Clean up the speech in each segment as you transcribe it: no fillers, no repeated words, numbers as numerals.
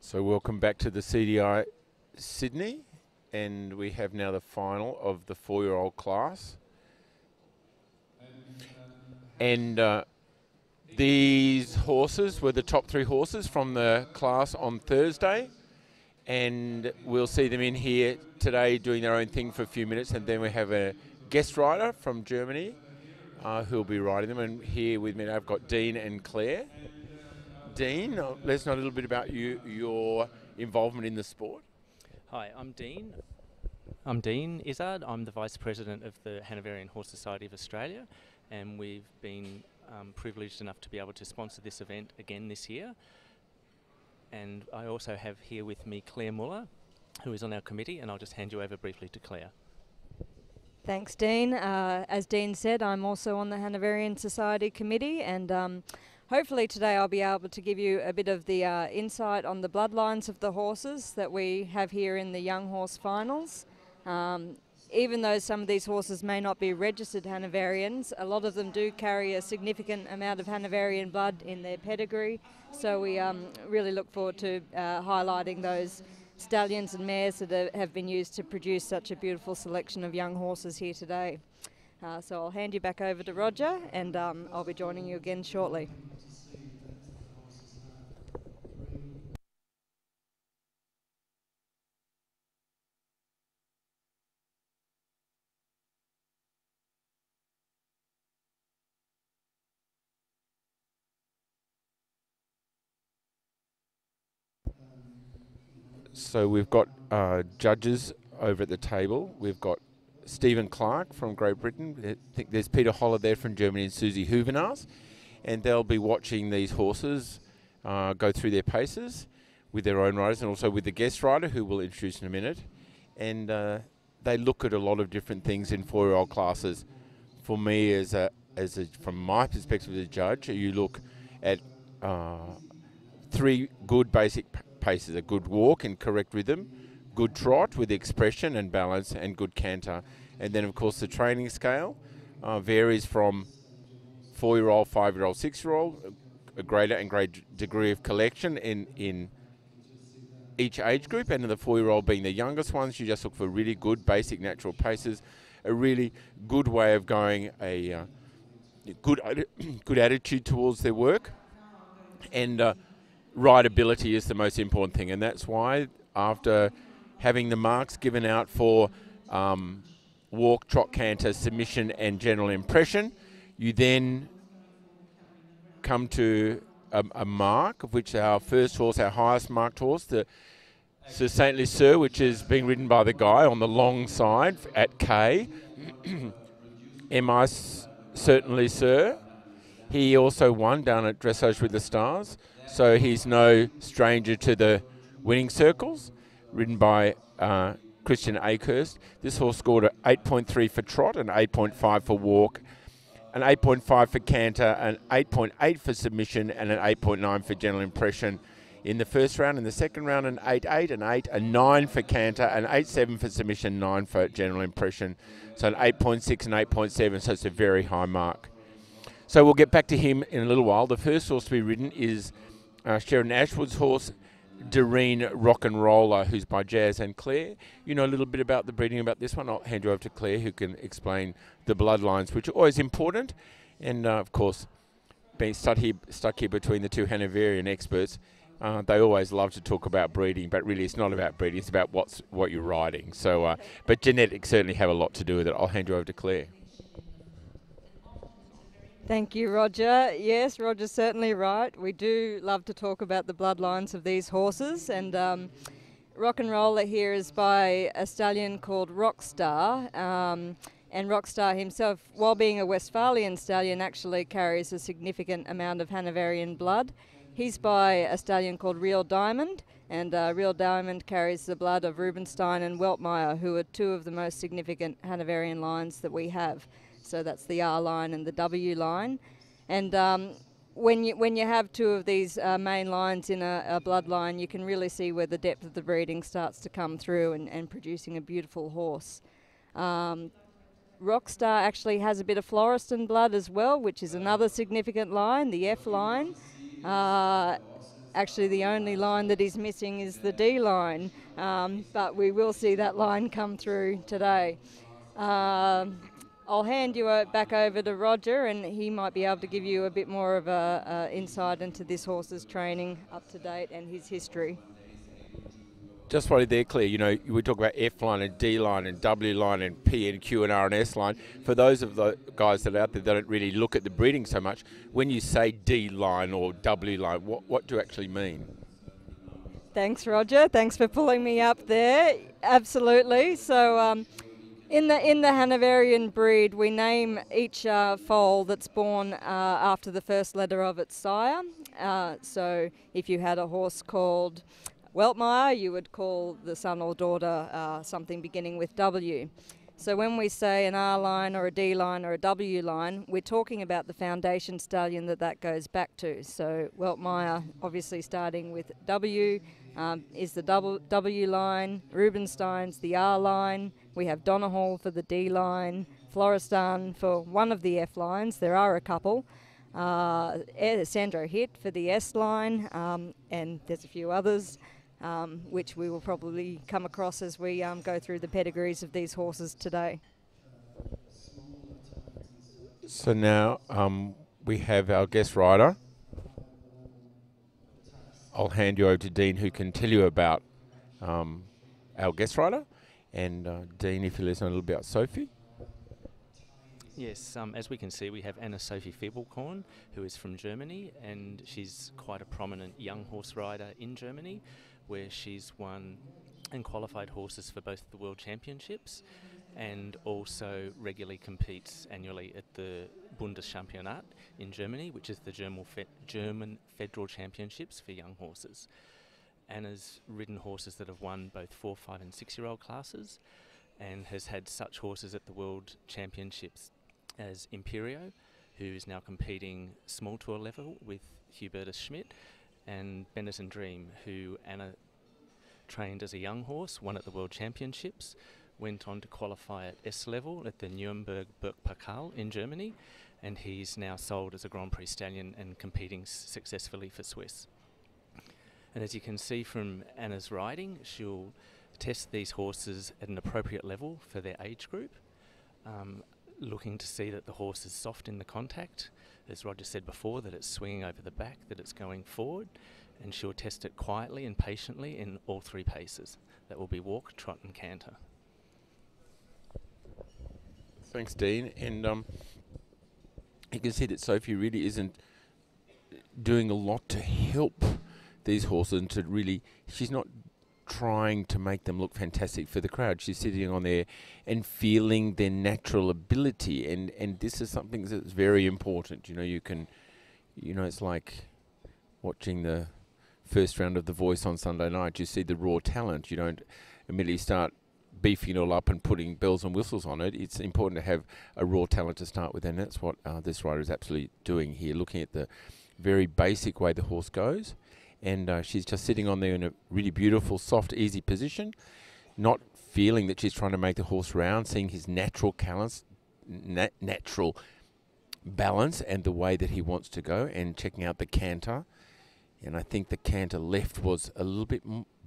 So welcome back to the CDI Sydney, and we have now the final of the 4-year-old class. And these horses were the top 3 horses from the class on Thursday, and we'll see them in here today doing their own thing for a few minutes, and then we have a guest rider from Germany who'll be riding them. And here with me I've got Dean and Claire. Dean, let us know a little bit about your involvement in the sport. Hi, I'm Dean. I'm Dean Izzard. I'm the Vice President of the Hanoverian Horse Society of Australia, and we've been privileged enough to be able to sponsor this event again this year. And I also have here with me Claire Muller, who is on our committee, and I'll just hand you over briefly to Claire. Thanks, Dean. As Dean said, I'm also on the Hanoverian Society Committee, and hopefully today I'll be able to give you a bit of the insight on the bloodlines of the horses that we have here in the Young Horse Finals. Even though some of these horses may not be registered Hanoverians, a lot of them do carry a significant amount of Hanoverian blood in their pedigree. So we really look forward to highlighting those stallions and mares that have been used to produce such a beautiful selection of young horses here today. So I'll hand you back over to Roger, and I'll be joining you again shortly. So we've got judges over at the table. We've got Stephen Clark from Great Britain. I think there's Peter Holler there from Germany and Susie Huvenars. And they'll be watching these horses go through their paces with their own riders and also with the guest rider, who we'll introduce in a minute. And they look at a lot of different things in 4-year-old classes. For me, from my perspective as a judge, you look at 3 good basic paces: a good walk in correct rhythm, good trot with expression and balance, and good canter. And then, of course, the training scale varies from 4-year-old, 5-year-old, 6-year-old, a greater and greater degree of collection in each age group, and in the 4-year-old being the youngest ones, you just look for really good basic natural paces, a really good way of going, a good attitude towards their work, and rideability is the most important thing. And that's why, after having the marks given out for walk, trot, canter, submission and general impression, you then come to a mark, of which our first horse, our highest marked horse, the Sir Saintly Sir, which is being ridden by the guy on the long side at K. Certainly Sir. He also won down at Dressage with the Stars, so he's no stranger to the winning circles, ridden by Christian Akehurst. This horse scored an 8.3 for trot, an 8.5 for walk, an 8.5 for canter, an 8.8 for submission, and an 8.9 for general impression in the first round. In the second round, an 8.8, an 8, a 9 for canter, an 8.7 for submission, 9 for general impression. So an 8.6 and 8.7, so it's a very high mark. So we'll get back to him in a little while. The first horse to be ridden is Sheridan Ashwood's horse, Doreen Rock and Roller, who's by Jazz and Claire. You know a little bit about the breeding about this one. I'll hand you over to Claire, who can explain the bloodlines, which are always important. And of course, being stuck here between the two Hanoverian experts, they always love to talk about breeding, but really it's not about breeding, it's about what you're riding. So, but genetics certainly have a lot to do with it. I'll hand you over to Claire. Thank you, Roger. Yes, Roger's certainly right. We do love to talk about the bloodlines of these horses, and Rock and Roller here is by a stallion called Rockstar, and Rockstar himself, while being a Westphalian stallion, actually carries a significant amount of Hanoverian blood. He's by a stallion called Real Diamond, and Real Diamond carries the blood of Rubenstein and Weltmeyer, who are 2 of the most significant Hanoverian lines that we have. So that's the R line and the W line. And when you have 2 of these main lines in a bloodline, you can really see where the depth of the breeding starts to come through and producing a beautiful horse. Rockstar actually has a bit of Floriston blood as well, which is another significant line, the F line. Actually, the only line that is missing is the D line, but we will see that line come through today. I'll hand you back over to Roger, and he might be able to give you a bit more of a insight into this horse's training up to date and his history. Just while they're clear, you know, we talk about F line and D line and W line and P and Q and R and S line. For those of the guys that are out there that don't really look at the breeding so much, when you say D line or W line, what do you actually mean? Thanks, Roger. Thanks for pulling me up there. Absolutely. So in the Hanoverian breed, we name each foal that's born after the first letter of its sire. So if you had a horse called Weltmeyer, you would call the son or daughter something beginning with W. So when we say an R line or a D line or a W line, we're talking about the foundation stallion that goes back to. So Weltmeyer, obviously starting with W, is the W line. Rubenstein's the R line. We have Donahall for the D line. Floristan for one of the F lines. There are a couple. Sandro Hitt for the S line, and there's a few others. Which we will probably come across as we go through the pedigrees of these horses today. So now we have our guest rider. I'll hand you over to Dean, who can tell you about our guest rider. And Dean, if you listen a little bit about Sophie. Yes, as we can see, we have Anna Sophie Fiebelkorn, who is from Germany, and she's quite a prominent young horse rider in Germany, where she's won and qualified horses for both the World Championships and also regularly competes annually at the Bundeschampionat in Germany, which is the German Federal Championships for young horses. Anna's ridden horses that have won both 4, 5 and 6-year-old classes, and has had such horses at the World Championships as Imperio, who is now competing small tour level with Hubertus Schmidt, and Benetton Dream, who Anna trained as a young horse, won at the World Championships, went on to qualify at S level at the Nuremberg Burgpokal in Germany, and he's now sold as a Grand Prix stallion and competing successfully for Swiss. And as you can see from Anna's riding, she'll test these horses at an appropriate level for their age group, looking to see that the horse is soft in the contact, as Roger said before, that it's swinging over the back, that it's going forward, and she'll test it quietly and patiently in all 3 paces. That will be walk, trot and canter. Thanks, Dean. And you can see that Sophie really isn't doing a lot to help these horses and to really, she's not trying to make them look fantastic for the crowd. She's sitting on there and feeling their natural ability, and this is something that's very important. You know, you can, you know, it's like watching the first round of The Voice on Sunday night. You see the raw talent. You don't immediately start beefing it all up and putting bells and whistles on it. It's important to have a raw talent to start with, and that's what this rider is absolutely doing here, looking at the very basic way the horse goes. And she's just sitting on there in a really beautiful, soft, easy position, not feeling that she's trying to make the horse round, seeing his natural natural balance and the way that he wants to go, and checking out the canter. And I think the canter left was a little bit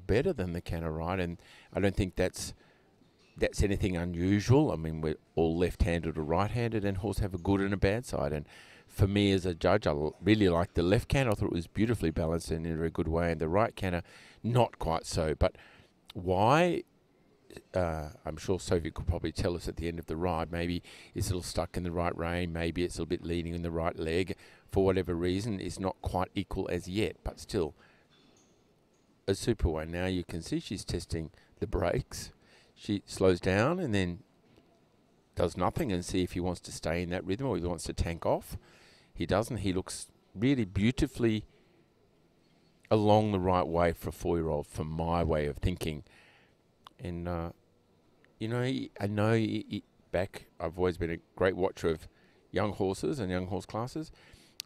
better than the canter right, and I don't think that's anything unusual. I mean, we're all left-handed or right-handed, and horses have a good and a bad side. And for me as a judge, I really liked the left canter. I thought it was beautifully balanced and in a very good way, and the right canter, not quite so. But why? I'm sure Sophie could probably tell us at the end of the ride. Maybe it's a little stuck in the right rein. Maybe it's a little bit leaning in the right leg. For whatever reason, it's not quite equal as yet, but still a super one. Now you can see she's testing the brakes. She slows down and then does nothing and see if he wants to stay in that rhythm or he wants to tank off. He doesn't. He looks really beautifully along the right way for a 4-year-old, from my way of thinking. And, you know, I know I've always been a great watcher of young horses and young horse classes.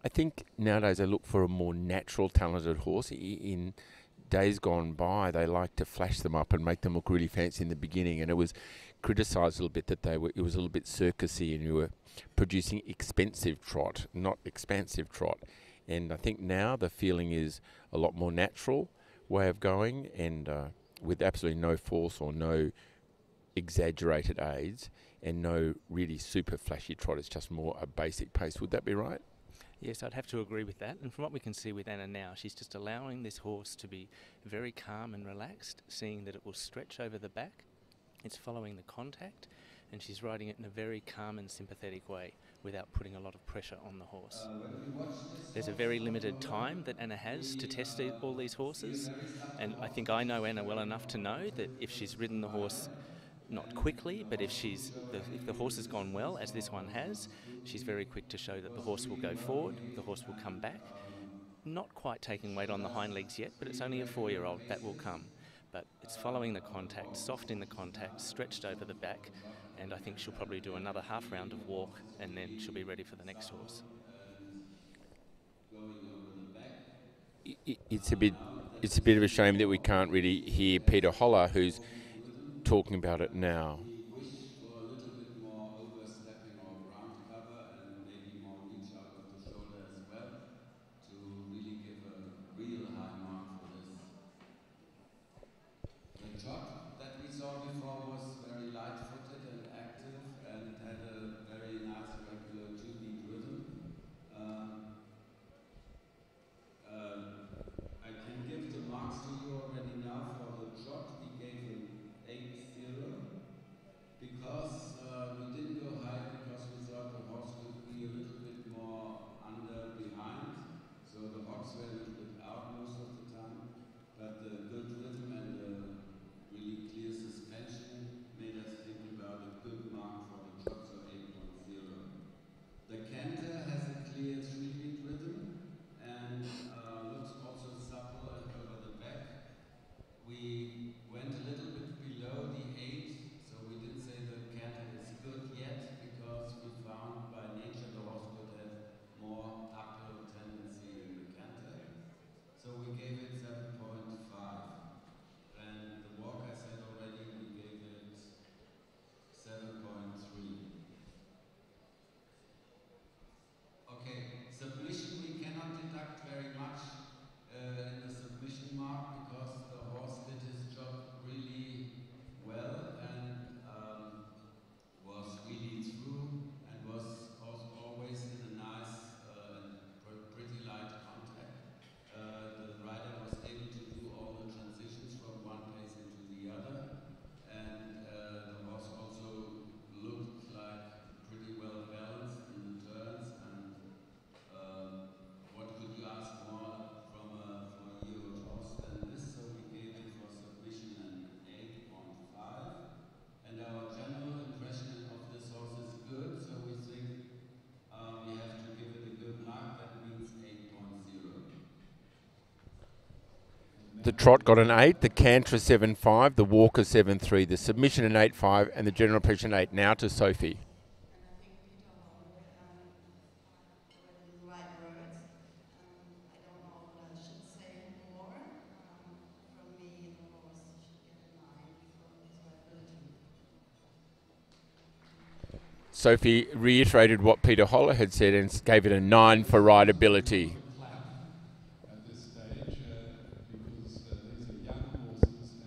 I think nowadays I look for a more natural, talented horse. In days gone by, they like to flash them up and make them look really fancy in the beginning, and it was criticised a little bit that it was a little bit circusy and you were producing expensive trot, not expansive trot. And I think now the feeling is a lot more natural way of going, and with absolutely no force or no exaggerated aids, and no really super flashy trot. It's just more a basic pace. Would that be right? Yes, I'd have to agree with that. And from what we can see with Anna now, she's just allowing this horse to be very calm and relaxed, seeing that it will stretch over the back. It's following the contact, and she's riding it in a very calm and sympathetic way without putting a lot of pressure on the horse. There's a very limited time that Anna has to test all these horses, and I think I know Anna well enough to know that if she's ridden the horse not quickly, but if the horse has gone well, as this one has, she's very quick to show that the horse will go forward, the horse will come back, not quite taking weight on the hind legs yet, but it's only a 4-year-old, that will come. But it's following the contact, soft in the contact, stretched over the back, and I think she'll probably do another half round of walk, and then she'll be ready for the next horse. It's a bit of a shame that we can't really hear Peter Holler, who's talking about it now. We wish for a little bit more overstepping or ground cover and maybe more reach out of the shoulder as well to really give a real high mark for this. The trot that we saw before was very light-footed and active and had a very nice regular 2-beat rhythm. I can give the marks to you already now. For the trot, we gave an 8-0 because we didn't go high because we thought the horse could be a little bit more under behind. So the hocks were a little bit out most of the time, but the good rhythm and the really clear suspension made us think about a good mark for the trot, so 8.0. The canter has a clear 3-beat rhythm and looks also supple and over the back. We went a little bit below the 8, so we didn't say the canter is good yet because we found by nature the horse could have more uphill tendency in the canter. So we gave it 7.5. And the walk, I said already, we gave it 7.3. Okay, submission we cannot deduct very much in the submission mark because the horse did his job really well and was really through and was always in a nice and pretty light contact. The rider was able to do all the transitions from one pace into the other, and the horse also looked like pretty well balanced in the turns. And what could you ask more from a 4-year-old horse than this? So we gave it for submission an 8.5. And our general impression of this horse is good, so we think we have to give it a good mark. That means 8.0. The trot got an 8, the canter 7.5, the walker 7.3, the submission an 8.5, and the general impression 8. Now to Sophie. And I think Peter Holler already the right words. I don't know what I should say more. From me, the horse should get a 9 for his viability. Sophie reiterated what Peter Holler had said and gave it a 9 for rideability. At this stage, because these are young horses,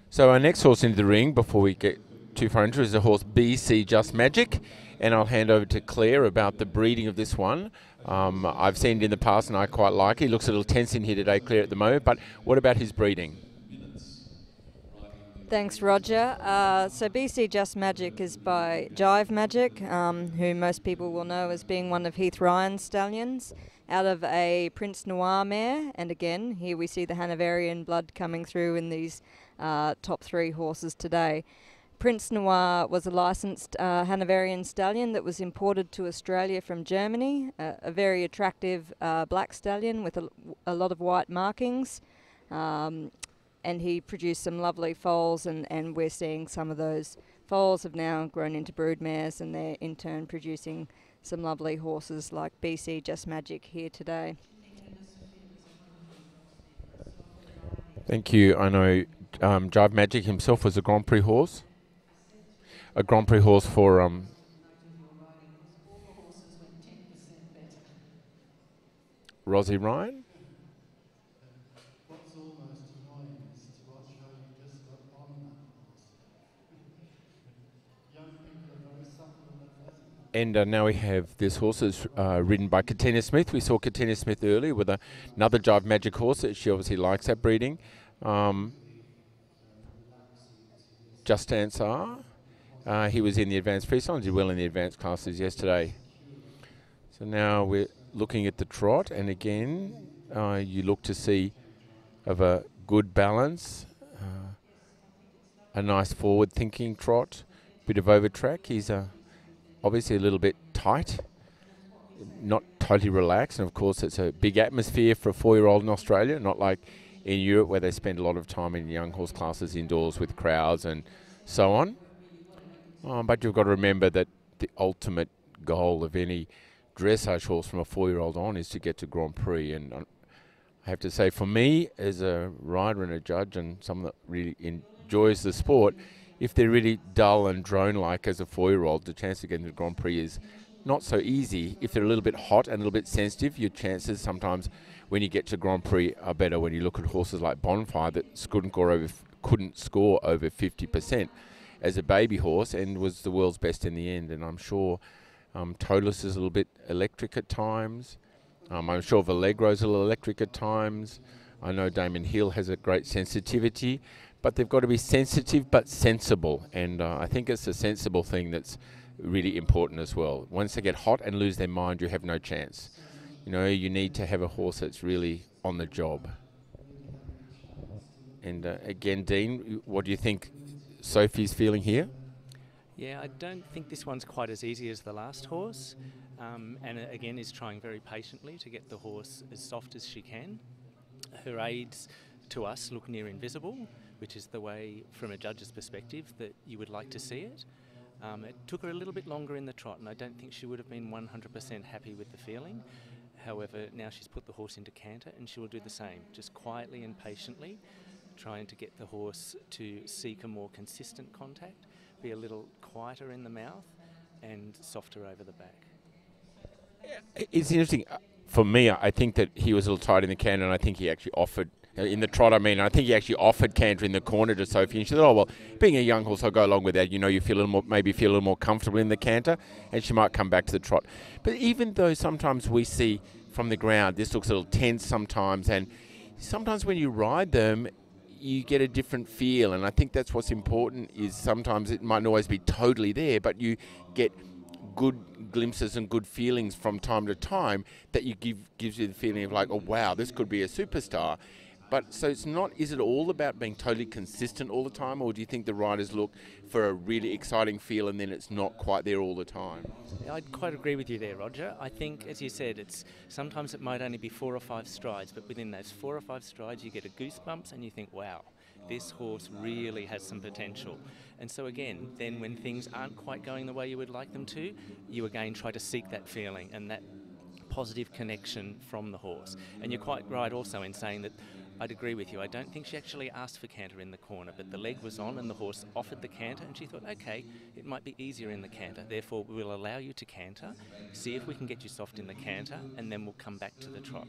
and So our next horse into the ring, before we get too far into it, is the horse BC Just Magic, and I'll hand over to Claire about the breeding of this one. I've seen it in the past and I quite like it. He looks a little tense in here today, Claire, at the moment, but what about his breeding? Thanks, Roger. So BC Just Magic is by Jive Magic, who most people will know as being one of Heath Ryan's stallions, out of a Prince Noir mare. And again, here we see the Hanoverian blood coming through in these top 3 horses today. Prince Noir was a licensed Hanoverian stallion that was imported to Australia from Germany, a very attractive black stallion with a lot of white markings. And he produced some lovely foals, and we're seeing some of those foals have now grown into brood mares, and they're in turn producing some lovely horses like BC Just Magic here today. Thank you. I know Jive Magic himself was a Grand Prix horse. A Grand Prix horse for Rosie Ryan. What's almost annoying is to watch how you just got on that horse. Young people are very supple and athletic. And now we have this horse is ridden by Katina Smith. We saw Katina Smith earlier with another Jive Magic horse that she obviously likes that breeding. Just Answer. He was in the advanced freestyle and did well in the advanced classes yesterday. So now we're looking at the trot, and again, you look to see of a good balance, a nice forward-thinking trot, bit of overtrack. He's obviously a little bit tight, not totally relaxed, and of course it's a big atmosphere for a 4-year-old in Australia, not like in Europe where they spend a lot of time in young horse classes indoors with crowds and so on. But you've got to remember that the ultimate goal of any dressage horse from a 4-year-old on is to get to Grand Prix, and I have to say, for me as a rider and a judge and someone that really enjoys the sport, if they're really dull and drone-like as a 4-year-old, the chance of getting to Grand Prix is not so easy. If they're a little bit hot and a little bit sensitive, your chances sometimes when you get to Grand Prix are better. When you look at horses like Bonfire that couldn't score over 50% as a baby horse and was the world's best in the end, and I'm sure Tolus is a little bit electric at times. I'm sure Vallegro's a little electric at times. I know Damon Hill has a great sensitivity, but they've got to be sensitive but sensible, and I think it's a sensible thing that's really important as well. Once they get hot and lose their mind, you have no chance. You know, you need to have a horse that's really on the job. And again, Dean, what do you think Sophie's feeling here? Yeah, I don't think this one's quite as easy as the last horse, and again is trying very patiently to get the horse as soft as she can. Her aids to us look near invisible, which is the way from a judge's perspective that you would like to see it. It took her a little bit longer in the trot, and I don't think she would have been 100% happy with the feeling. However, now she's put the horse into canter, and she will do the same, just quietly and patiently, trying to get the horse to seek a more consistent contact, be a little quieter in the mouth and softer over the back. It's interesting. For me, I think that he was a little tight in the canter, and I think he actually offered, in the trot, I think he actually offered canter in the corner to Sophie, and she said, oh, well, being a young horse, I'll go along with that. You know, you feel a little more, maybe feel a little more comfortable in the canter, and she might come back to the trot. But even though sometimes we see from the ground, this looks a little tense sometimes, and sometimes when you ride them, you get a different feel, and I think that's what's important. Is sometimes it might not always be totally there, but you get good glimpses and good feelings from time to time that gives you the feeling of like, oh wow, this could be a superstar. But so it's not, is it all about being totally consistent all the time, or do you think the riders look for a really exciting feel and then it's not quite there all the time? I'd quite agree with you there, Roger. I think, as you said, sometimes it might only be 4 or 5 strides, but within those 4 or 5 strides you get a goosebumps and you think, wow, this horse really has some potential. And so again, then when things aren't quite going the way you would like them to, you again try to seek that feeling and that positive connection from the horse. And you're quite right also in saying that I'd agree with you. I don't think she actually asked for canter in the corner, but the leg was on and the horse offered the canter, and she thought, okay, it might be easier in the canter, therefore we will allow you to canter, see if we can get you soft in the canter, and then we'll come back to the trot.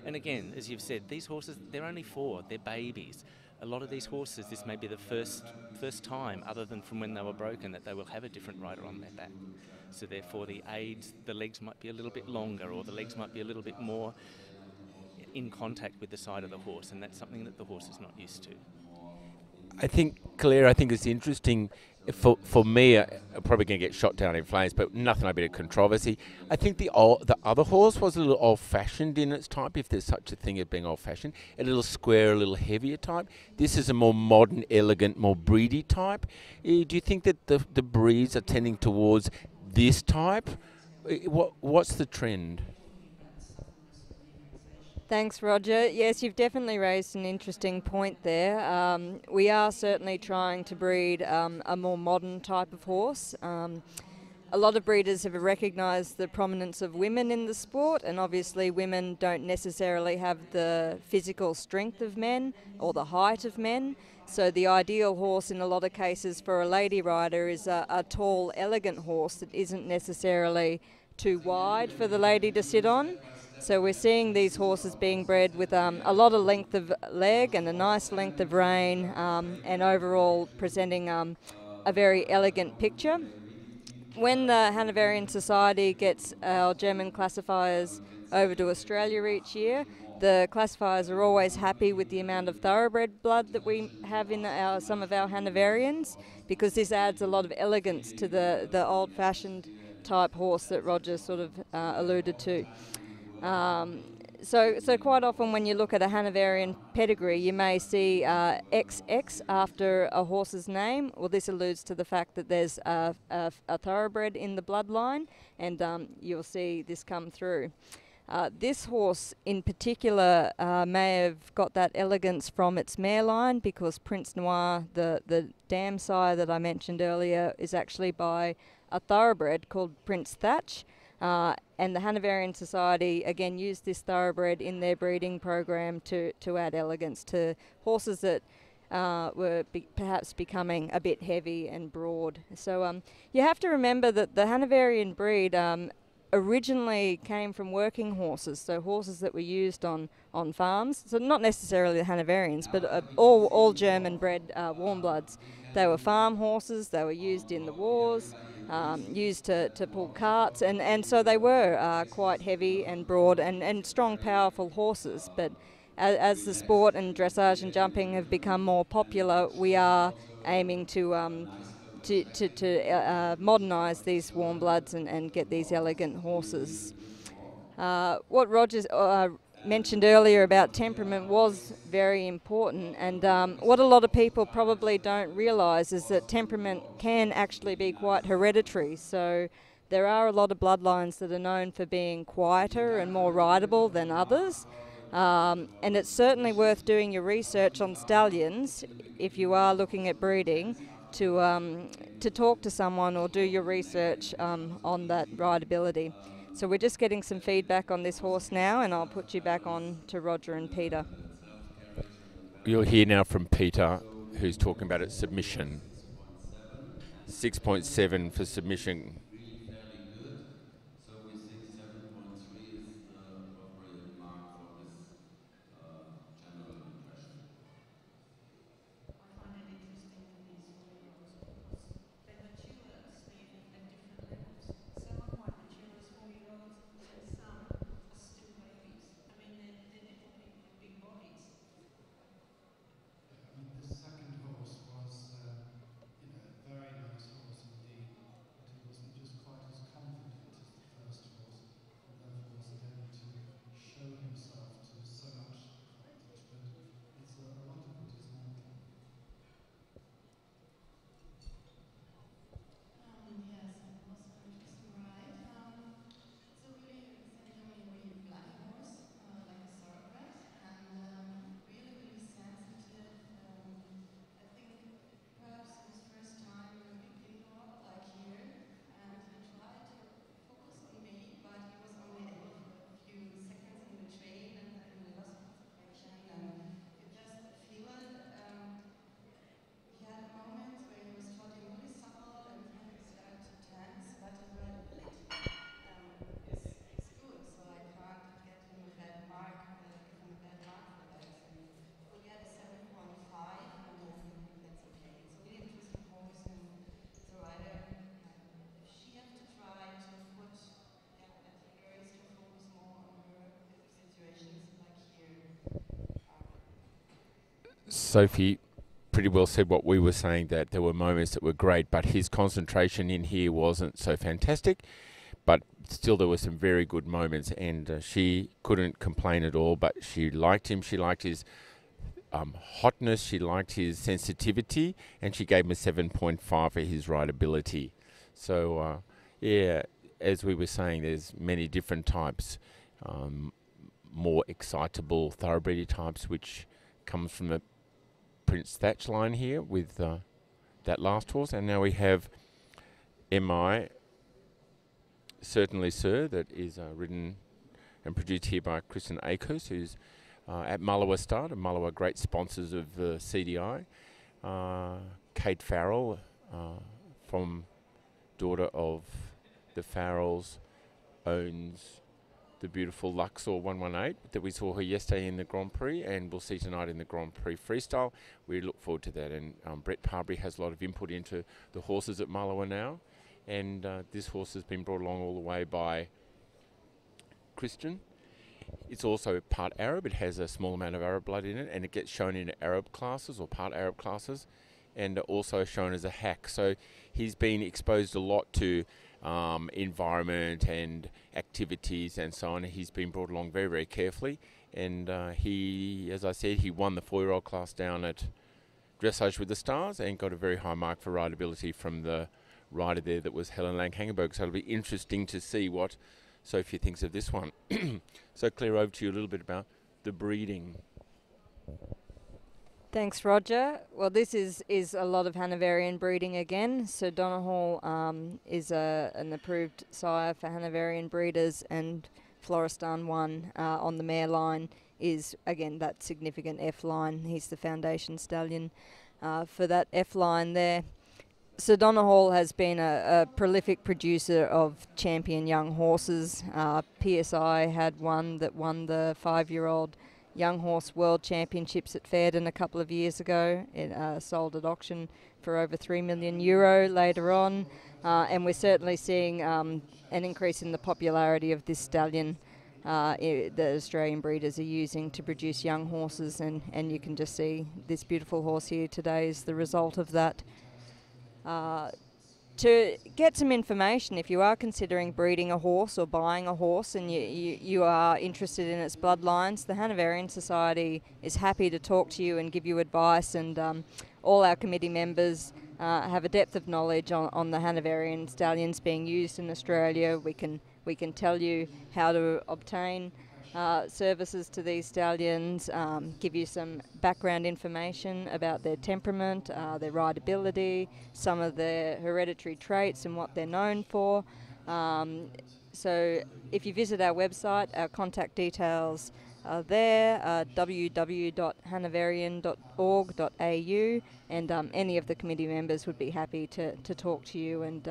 And again, as you've said, these horses, they're only 4, they're babies. A lot of these horses, this may be the first time, other than from when they were broken, that they will have a different rider on their back. So therefore the aids, the legs might be a little bit longer, or the legs might be a little bit more in contact with the side of the horse, and that's something that the horse is not used to. I think, Claire, I think it's interesting. For me, I'm probably going to get shot down in flames, but nothing like a bit of controversy. I think the other horse was a little old-fashioned in its type, if there's such a thing as being old-fashioned. A little square, a little heavier type. This is a more modern, elegant, more breedy type. Do you think that the breeds are tending towards this type? What's the trend? Thanks, Roger. Yes, you've definitely raised an interesting point there. We are certainly trying to breed a more modern type of horse. A lot of breeders have recognised the prominence of women in the sport, and obviously women don't necessarily have the physical strength of men or the height of men. So the ideal horse in a lot of cases for a lady rider is a tall, elegant horse that isn't necessarily too wide for the lady to sit on. So we're seeing these horses being bred with a lot of length of leg and a nice length of rein, and overall presenting a very elegant picture. When the Hanoverian Society gets our German classifiers over to Australia each year, the classifiers are always happy with the amount of thoroughbred blood that we have in some of our Hanoverians, because this adds a lot of elegance to the old-fashioned type horse that Roger sort of alluded to. So quite often when you look at a Hanoverian pedigree, you may see XX after a horse's name. Well, this alludes to the fact that there's a thoroughbred in the bloodline, and you'll see this come through. This horse in particular may have got that elegance from its mare line, because Prince Noir, the dam sire that I mentioned earlier, is actually by a thoroughbred called Prince Thatch. And the Hanoverian Society again used this thoroughbred in their breeding program to add elegance to horses that were perhaps becoming a bit heavy and broad. So you have to remember that the Hanoverian breed originally came from working horses, so horses that were used on farms. So not necessarily the Hanoverians, but all German-bred warm bloods. They were farm horses. They were used in the wars, used to pull carts, and so they were quite heavy and broad and strong, powerful horses. But as the sport and dressage and jumping have become more popular, we are aiming to modernise these warm bloods and get these elegant horses. What Rogers mentioned earlier about temperament was very important, and what a lot of people probably don't realise is that temperament can actually be quite hereditary. So there are a lot of bloodlines that are known for being quieter and more rideable than others. And it's certainly worth doing your research on stallions if you are looking at breeding, to talk to someone or do your research on that rideability. So we're just getting some feedback on this horse now, and I'll put you back on to Roger and Peter. You'll hear now from Peter, who's talking about its submission. 6.7 for submission. Really fairly good. So we think 7.3 is the appropriate mark for his general impression. I find it interesting in these 4-year-olds because they mature slowly at different levels. Some are quite mature as 4-year-olds, and some are still babies. I mean, they're little people with big bodies. I mean, the second horse was, a very nice horse indeed, but he wasn't just quite as confident as the first horse, and therefore wasn't able to show himself to so much advantage. But it's a lot of it is mental. Yes, and it was an interesting ride. It's a really, we say in Germany, a really black horse, like a thoroughbred, and really, really sensitive. I think perhaps his first time in a big indoor, like here, and he tried to focus on me, but he was only able for a few seconds in between, and then he lost concentration, and you just feel it. He had moments where he was trotting really supple and then he started to tense, but his rideability is good, so I can't get him a bad mark, give him a bad mark for that. So we'll get a 7.5, and I think that's okay. It's a really interesting horse, and the rider, if she has to try to put at triggers to focus more on her situations, like here. Sophie pretty well said what we were saying, that there were moments that were great, but his concentration in here wasn't so fantastic. But still, there were some very good moments, and she couldn't complain at all. But she liked him. She liked his hotness. She liked his sensitivity, and she gave him a 7.5 for his rideability. So, yeah, as we were saying, there's many different types, more excitable thoroughbred types, which comes from the Prince Thatch line here with that last horse, and now we have MI, Certainly Sir, that is ridden and produced here by Kristen Akers, who's at Mullawa Start, and Mullawa great sponsors of the CDI. Kate Farrell, daughter of the Farrells, owns the beautiful Luxor 118 that we saw her yesterday in the Grand Prix, and we'll see tonight in the Grand Prix Freestyle. We look forward to that, and Brett Parbury has a lot of input into the horses at Mullowa now, and this horse has been brought along all the way by Christian. It's also part Arab. It has a small amount of Arab blood in it, and it gets shown in Arab classes or part Arab classes, and also shown as a hack. So he's been exposed a lot to environment and activities and so on. He's been brought along very, very carefully, and he, as I said, he won the 4-year-old class down at Dressage with the Stars and got a very high mark for rideability from the rider there that was Helen Lang-Hangenberg. So it'll be interesting to see what Sophie thinks of this one. So Claire, over to you a little bit about the breeding. Thanks, Roger. Well, this is a lot of Hanoverian breeding again. So Donegal is an approved sire for Hanoverian breeders, and Floristan 1 on the mare line is, again, that significant F line. He's the foundation stallion for that F line there. So Donegal has been a prolific producer of champion young horses. PSI had one that won the 5-year-old Young Horse World Championships at Fairden a couple of years ago. It sold at auction for over €3 million later on, and we're certainly seeing an increase in the popularity of this stallion that Australian breeders are using to produce young horses, and you can just see this beautiful horse here today is the result of that. To get some information, if you are considering breeding a horse or buying a horse and you are interested in its bloodlines, the Hanoverian Society is happy to talk to you and give you advice, and all our committee members have a depth of knowledge on the Hanoverian stallions being used in Australia. We can tell you how to obtain services to these stallions, give you some background information about their temperament, their rideability, some of their hereditary traits and what they're known for. So if you visit our website, our contact details are there, www.hanoverian.org.au, and any of the committee members would be happy to talk to you and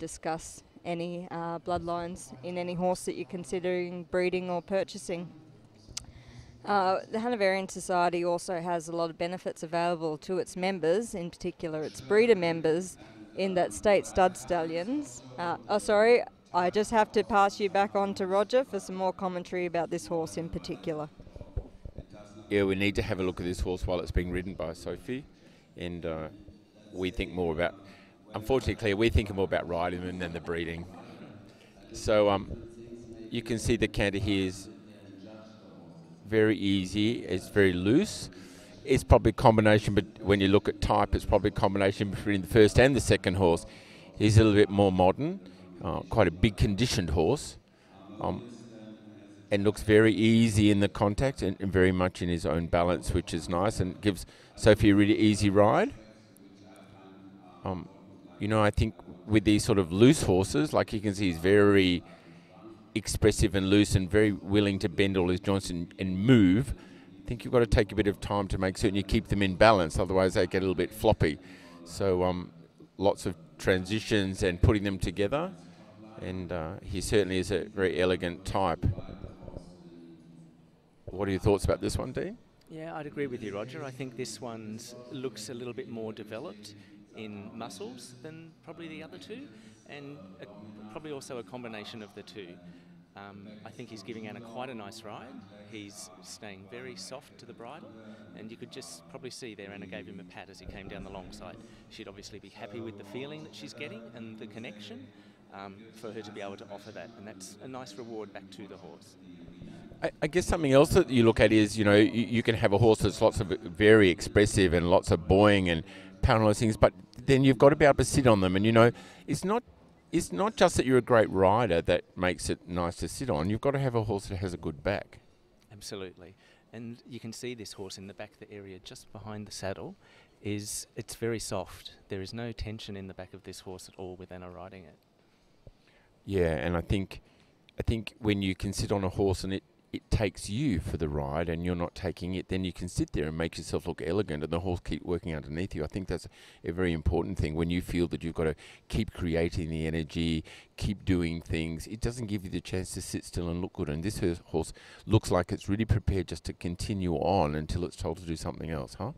discuss any bloodlines in any horse that you're considering breeding or purchasing. The Hanoverian Society also has a lot of benefits available to its members, in particular its breeder members, in that state stud stallions. I just have to pass you back on to Roger for some more commentary about this horse in particular. Yeah, we need to have a look at this horse while it's being ridden by Sophie, and we think more about, unfortunately, Claire, we think more about riding them than the breeding. So you can see the canter here is very easy. It's very loose. It's probably a combination, but when you look at type, it's probably a combination between the first and the second horse. He's a little bit more modern, quite a big conditioned horse, and looks very easy in the contact and very much in his own balance, which is nice and gives Sophie a really easy ride. You know, I think with these sort of loose horses, like you can see, he's very expressive and loose and very willing to bend all his joints and move. I think you've got to take a bit of time to make certain you keep them in balance, otherwise they get a little bit floppy. So lots of transitions and putting them together, and he certainly is a very elegant type. What are your thoughts about this one, Dean? Yeah, I'd agree with you, Roger. I think this one looks a little bit more developed in muscles than probably the other two, and probably also a combination of the two. I think he's giving Anna quite a nice ride. He's staying very soft to the bridle, and you could just probably see there Anna gave him a pat as he came down the long side. She'd obviously be happy with the feeling that she's getting and the connection for her to be able to offer that, and that's a nice reward back to the horse. I guess something else that you look at is, you know, you can have a horse that's lots of very expressive and lots of buoying and pound all those things, but then you've got to be able to sit on them, and you know, it's not just that you're a great rider that makes it nice to sit on. You've got to have a horse that has a good back. Absolutely, and you can see this horse in the back, the area just behind the saddle, it's very soft. There is no tension in the back of this horse at all with Anna riding it. Yeah, and I think when you can sit on a horse and it takes you for the ride and you're not taking it, then you can sit there and make yourself look elegant and the horse keep working underneath you. I think that's a very important thing. When you feel that you've got to keep creating the energy, keep doing things, it doesn't give you the chance to sit still and look good. And this horse looks like it's really prepared just to continue on until it's told to do something else, huh?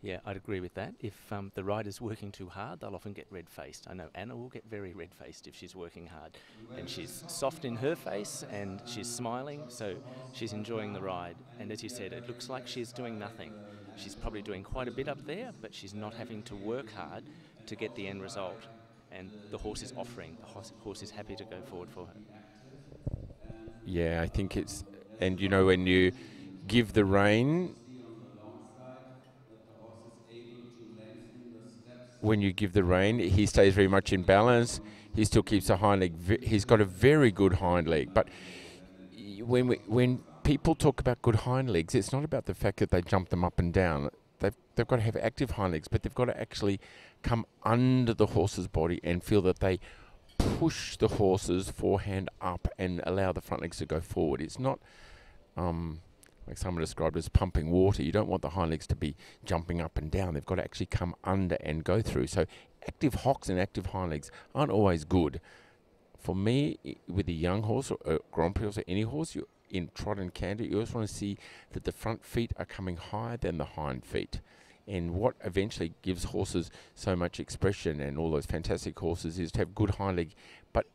Yeah, I'd agree with that. If the rider's working too hard, they'll often get red-faced. I know Anna will get very red-faced if she's working hard. And she's soft in her face and she's smiling, so she's enjoying the ride. And as you said, it looks like she's doing nothing. She's probably doing quite a bit up there, but she's not having to work hard to get the end result. And the horse is offering. The horse is happy to go forward for her. Yeah, I think it's, and you know, when you give the rein, he stays very much in balance. He still keeps a hind leg. He's got a very good hind leg. But when people talk about good hind legs, it's not about the fact that they jump them up and down. They've got to have active hind legs, but they've got to actually come under the horse's body and feel that they push the horse's forehand up and allow the front legs to go forward. It's not like someone described as pumping water. You don't want the hind legs to be jumping up and down. They've got to actually come under and go through. So active hocks and active hind legs aren't always good. For me, with a young horse or a Grand Prix horse or any horse, you in trot and canter, you always want to see that the front feet are coming higher than the hind feet. And what eventually gives horses so much expression and all those fantastic horses is to have good hind leg. But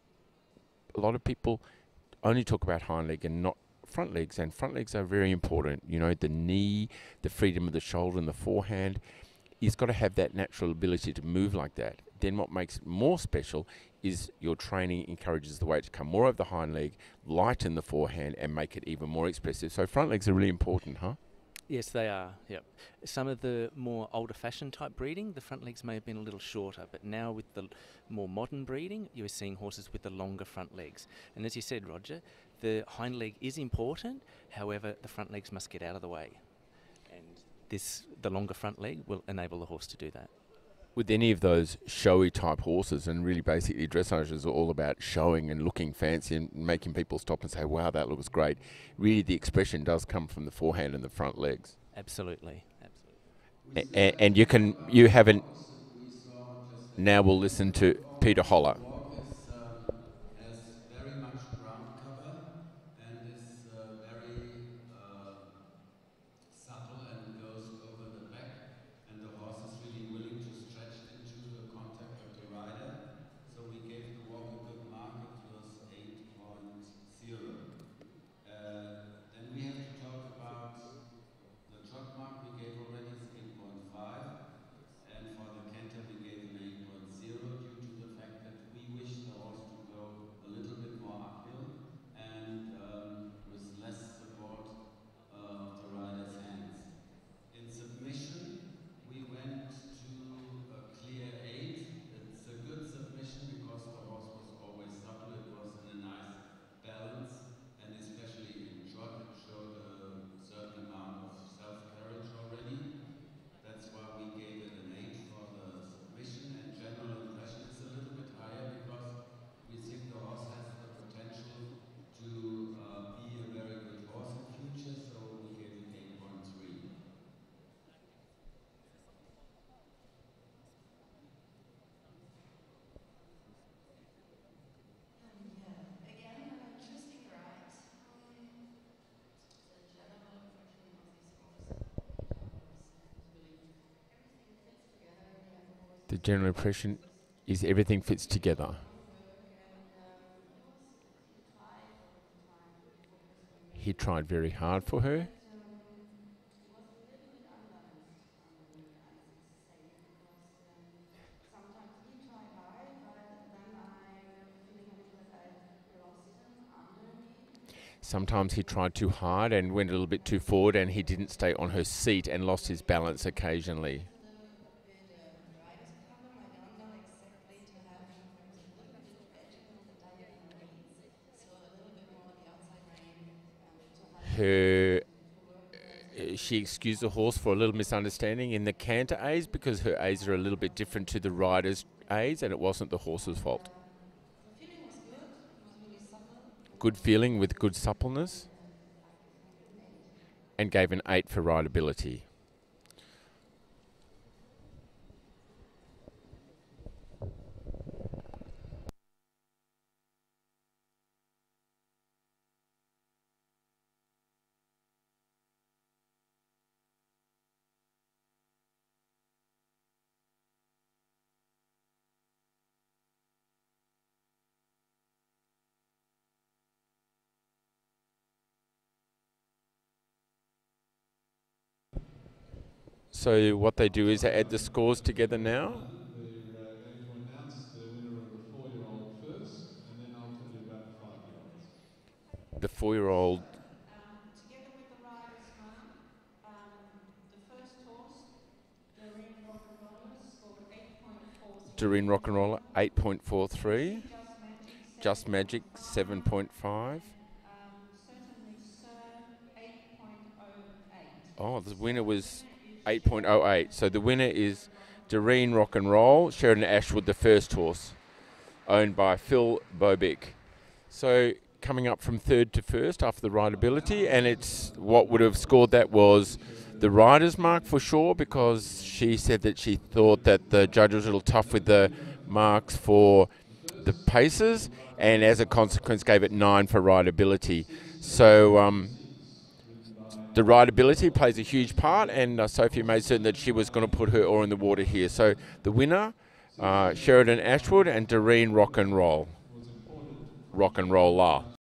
a lot of people only talk about hind leg and not front legs, and front legs are very important. You know, the knee, the freedom of the shoulder and the forehand. He's got to have that natural ability to move like that. Then what makes it more special is your training encourages the weight to come more over the hind leg, lighten the forehand and make it even more expressive. So front legs are really important, huh? Yes, they are. Yep. Some of the more older-fashioned type breeding, the front legs may have been a little shorter, but now with the more modern breeding, you're seeing horses with the longer front legs. And as you said, Roger, the hind leg is important. However, the front legs must get out of the way, and the longer front leg will enable the horse to do that. With any of those showy type horses, and really basically dressage is all about showing and looking fancy and making people stop and say, wow, that looks great. Really, the expression does come from the forehand and the front legs. Absolutely. And you haven't. Now we'll listen to Peter Holler. Has very much ground cover and is very supple and goes over the back, and the horse is really willing to stretch into the contact of the rider. So we gave the walk a good mark. It was 8.0. Then we have to talk about the trot mark we gave already is 8.5, and for the canter we gave an 8.0 due to the fact that we wish the horse to go a little bit more uphill and with less support of the rider's hands. In submission, we went to a clear 8. It's a good submission because the horse was always supple. It was in a nice balance, and especially in trot, it showed a certain amount of self-carriage already. That's why we gave it an 8 for the submission, and general impression is a little bit higher because we think the horse has the potential to be a very good horse in future, so we gave it 8.3. The general impression is everything fits together. He tried very hard for her. Sometimes he tried too hard and went a little bit too forward, and he didn't stay on her seat and lost his balance occasionally. She excused the horse for a little misunderstanding in the canter A's because her A's are a little bit different to the rider's A's, and it wasn't the horse's fault. Good feeling with good suppleness. and gave an 8 for rideability. So what they do is they add the scores together now. They're going to announce the winner of the 4-year-old first, and then I'll tell you about the 5-year-olds. The 4-year-old Together with the rider's mum, the first horse, Doreen Rock'n'Roller, scored 8.43. Doreen Rock'n'Roller, 8.43. Just Just Magic, 7.5. Certainly Sir, 8.08. Oh, the winner was 8.08. So the winner is Doreen Rock'n'Roll, Sheridan Ashwood, the first horse, owned by Phil Bobick. So coming up from third to first after the rideability, and it's what would have scored that was the rider's mark for sure, because she said that she thought that the judge was a little tough with the marks for the paces, and as a consequence gave it 9 for rideability. So the rideability plays a huge part, and Sophie made certain that she was going to put her oar in the water here. So the winner, Sheridan Ashwood and Doreen Rock'n'Roll. Rock'n'Roller.